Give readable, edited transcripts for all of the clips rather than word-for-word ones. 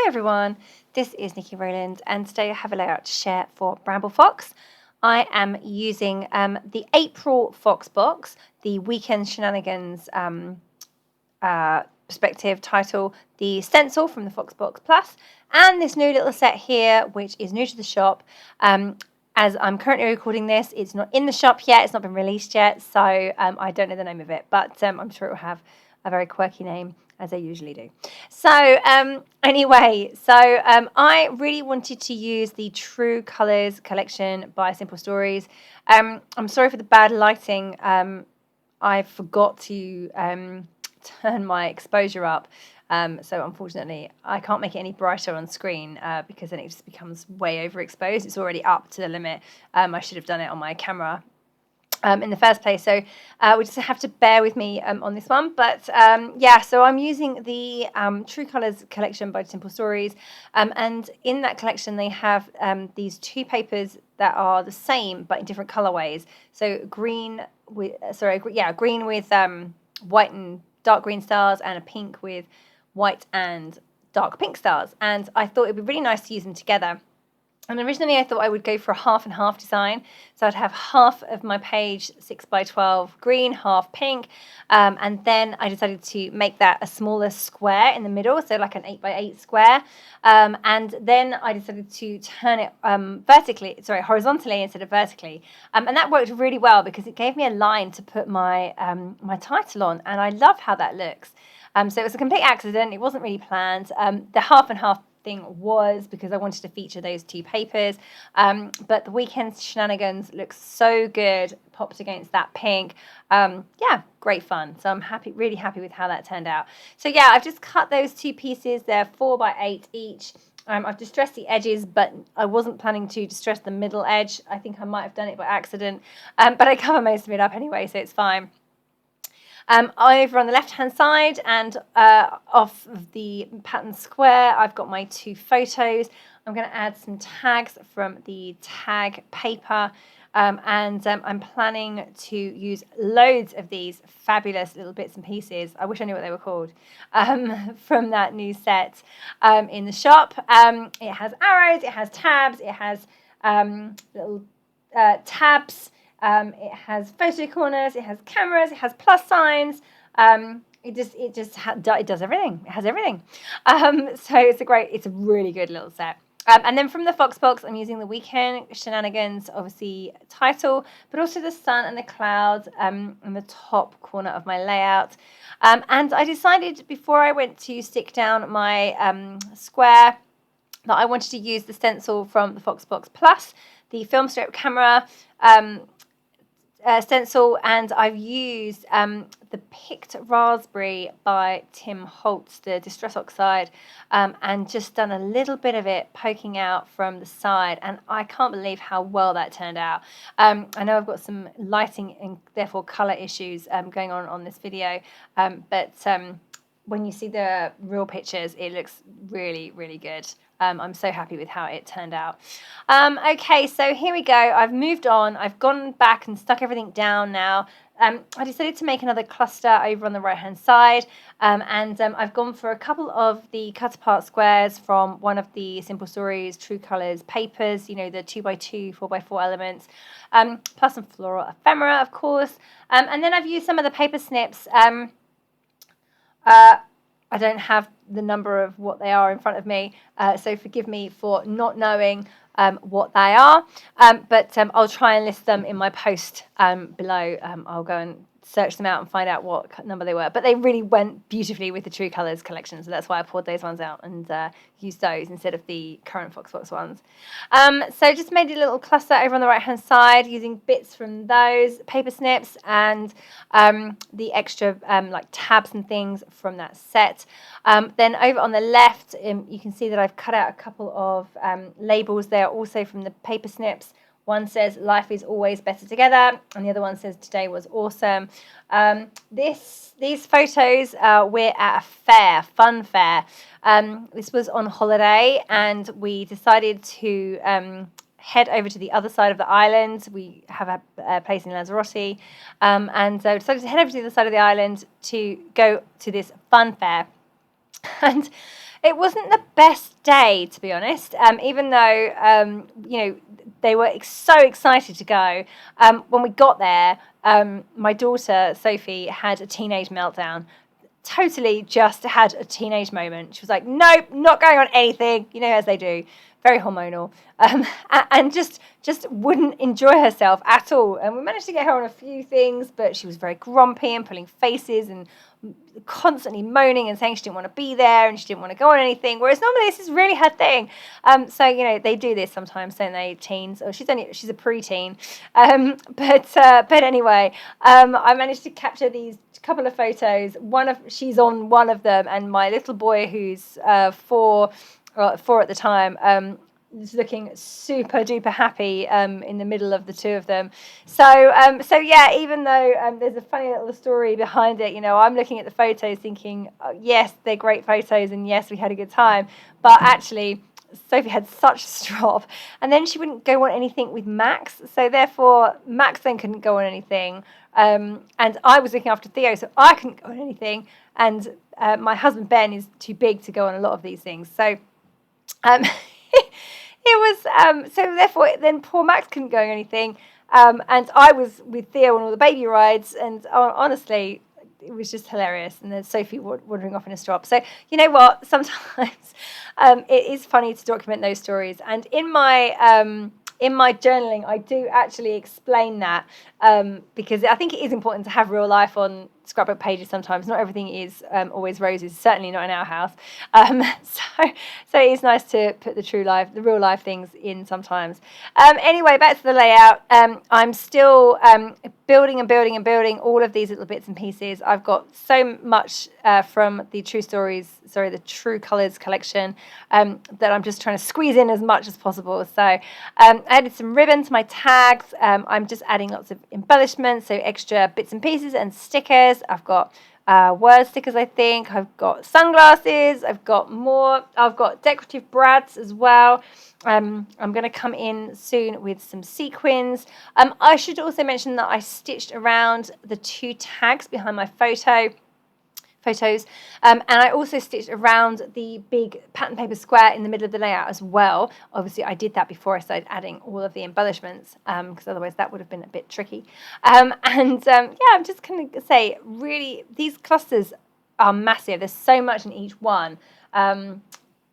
everyone, this is Nikki Rowland and today I have a layout to share for Bramble Fox. I am using the April Fox box, the Weekend Shenanigans perspective title, the stencil from the Fox Box Plus, and this new little set here which is new to the shop. As I'm currently recording this, it's not in the shop yet, it's not been released yet, so I don't know the name of it, but I'm sure it will have a very quirky name, as they usually do. So anyway, I really wanted to use the True Colours collection by Simple Stories. I'm sorry for the bad lighting. I forgot to turn my exposure up. So unfortunately, I can't make it any brighter on screen because then it just becomes way overexposed. It's already up to the limit. I should have done it on my camera in the first place, so we just have to bear with me on this one. But yeah, so I'm using the True Colours collection by Simple Stories, and in that collection they have these two papers that are the same but in different colorways. So green with green with white and dark green stars, and a pink with white and dark pink stars. And I thought it'd be really nice to use them together. And originally I thought I would go for a half and half design. So I'd have half of my page 6x12 green, half pink. And then I decided to make that a smaller square in the middle, so like an 8x8 square. And then I decided to turn it horizontally instead of vertically. And that worked really well because it gave me a line to put my, my title on. And I love how that looks. So it was a complete accident. It wasn't really planned. The half and half thing was because I wanted to feature those two papers, but the Weekend Shenanigans looks so good popped against that pink. Yeah, great fun. So I'm really happy with how that turned out. So yeah, I've just cut those two pieces. They're 4x8 each. I've distressed the edges, but I wasn't planning to distress the middle edge. I think I might have done it by accident, but I cover most of it up anyway, so it's fine. Over on the left-hand side and off of the pattern square, I've got my two photos. I'm going to add some tags from the tag paper, and I'm planning to use loads of these fabulous little bits and pieces. I wish I knew what they were called, from that new set in the shop. It has arrows, it has tabs, it has little tabs. It has photo corners, it has cameras, it has plus signs. It does everything. It has everything. So it's a really good little set. And then from the Fox box, I'm using the Weekend Shenanigans, obviously title, but also the sun and the clouds in the top corner of my layout. And I decided before I went to stick down my square that I wanted to use the stencil from the Fox Box Plus, the film strip camera stencil, and I've used the Picked Raspberry by Tim Holtz, the Distress Oxide, and just done a little bit of it poking out from the side, and I can't believe how well that turned out. I know I've got some lighting and therefore colour issues going on this video, but when you see the real pictures, it looks really, really good. I'm so happy with how it turned out. Okay, so here we go. I've moved on. I've gone back and stuck everything down now. I decided to make another cluster over on the right-hand side, and I've gone for a couple of the cut-apart squares from one of the Simple Stories True Colours papers, you know, the 2x2, 4x4 elements, plus some floral ephemera, of course. And then I've used some of the Paper Snips. I don't have the number of what they are in front of me, so forgive me for not knowing what they are, but I'll try and list them in my post below. I'll go and search them out and find out what number they were, but they really went beautifully with the True Colours collection, so that's why I poured those ones out and used those instead of the current Fox Box ones. So just made a little cluster over on the right hand side using bits from those Paper Snips and the extra like tabs and things from that set. Then over on the left, you can see that I've cut out a couple of labels there also from the Paper Snips. One says life is always better together, and the other one says today was awesome. These photos, we're at a fair, fun fair. This was on holiday, and we decided to head over to the other side of the island. We have a place in Lanzarote, and so decided to head over to the other side of the island to go to this fun fair. And It wasn't the best day, to be honest, even though, they were so excited to go. When we got there, my daughter, Sophie, had a teenage meltdown. Totally just had a teenage moment. She was like, nope, not going on anything, as they do. Very hormonal, and just wouldn't enjoy herself at all. And we managed to get her on a few things, but she was very grumpy and pulling faces and constantly moaning and saying she didn't want to be there and she didn't want to go on anything. Whereas normally this is really her thing. So they do this sometimes, don't they, teens? Or she's a preteen. But anyway, I managed to capture these couple of photos. She's on one of them, and my little boy, who's 4 at the time, is looking super duper happy in the middle of the two of them. So yeah, even though there's a funny little story behind it, I'm looking at the photos thinking, oh, yes, they're great photos, and yes, we had a good time. But actually, Sophie had such a strop, and then she wouldn't go on anything with Max, so therefore Max then couldn't go on anything, and I was looking after Theo, so I couldn't go on anything, and my husband Ben is too big to go on a lot of these things, so it was so therefore then poor Max couldn't go on anything, and I was with Theo on all the baby rides, and honestly, it was just hilarious. And then Sophie wandering off in a strop. So you know what? Sometimes it is funny to document those stories. And in my journaling, I do actually explain that because I think it is important to have real life on scrapbook pages sometimes. Not everything is always roses, certainly not in our house. So it is nice to put the real life things in sometimes. Anyway, back to the layout. I'm still building all of these little bits and pieces. I've got so much from the the True Colours collection that I'm just trying to squeeze in as much as possible. So I added some ribbon to my tags. I'm just adding lots of embellishments, so extra bits and pieces and stickers. I've got word stickers, I think. I've got sunglasses. I've got decorative brads as well. I'm going to come in soon with some sequins. I should also mention that I stitched around the 2 tags behind my photos, and I also stitched around the big pattern paper square in the middle of the layout as well. Obviously, I did that before I started adding all of the embellishments, because otherwise that would have been a bit tricky. I'm just going to say, really, these clusters are massive. There's so much in each one. So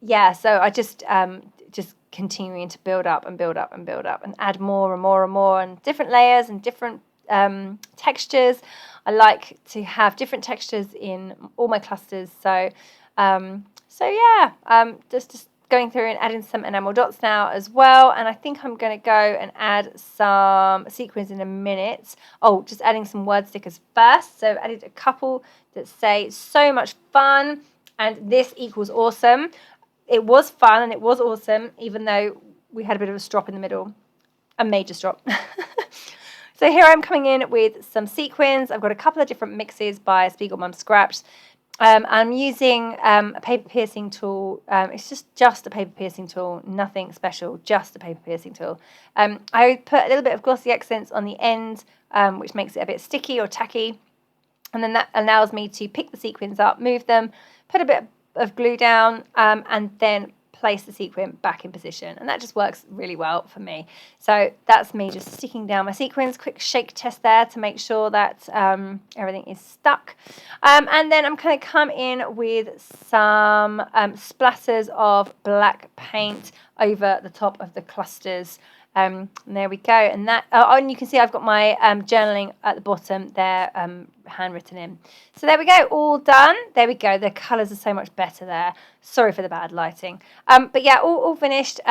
I just continuing to build up and add more and more and more, and different layers and different textures. I like to have different textures in all my clusters. Just going through and adding some enamel dots now as well. And I think I'm going to go and add some sequins in a minute. Oh, just adding some word stickers first. So I added a couple that say "so much fun" and "this equals awesome." It was fun and it was awesome, even though we had a bit of a strop in the middle, a major strop. So here I'm coming in with some sequins. I've got a couple of different mixes by Spiegel Mum Scraps. I'm using a paper piercing tool. It's just a paper piercing tool, nothing special, just a paper piercing tool. I put a little bit of glossy accents on the end, which makes it a bit sticky or tacky. And then that allows me to pick the sequins up, move them, put a bit of glue down, and then place the sequin back in position, and that just works really well for me. So that's me just sticking down my sequins. Quick shake test there to make sure that everything is stuck, and then I'm going to come in with some splatters of black paint over the top of the clusters. And there we go, and that and you can see I've got my journaling at the bottom there, handwritten in. So there we go, all done. There we go, the colours are so much better there. Sorry for the bad lighting, but yeah, all finished.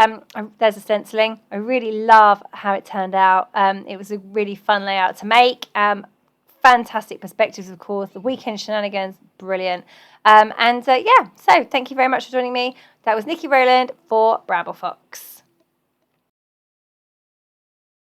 There's the stenciling. I really love how it turned out. It was a really fun layout to make. Fantastic perspectives, of course. The weekend shenanigans, brilliant. So thank you very much for joining me. That was Nikki Rowland for Bramble Fox.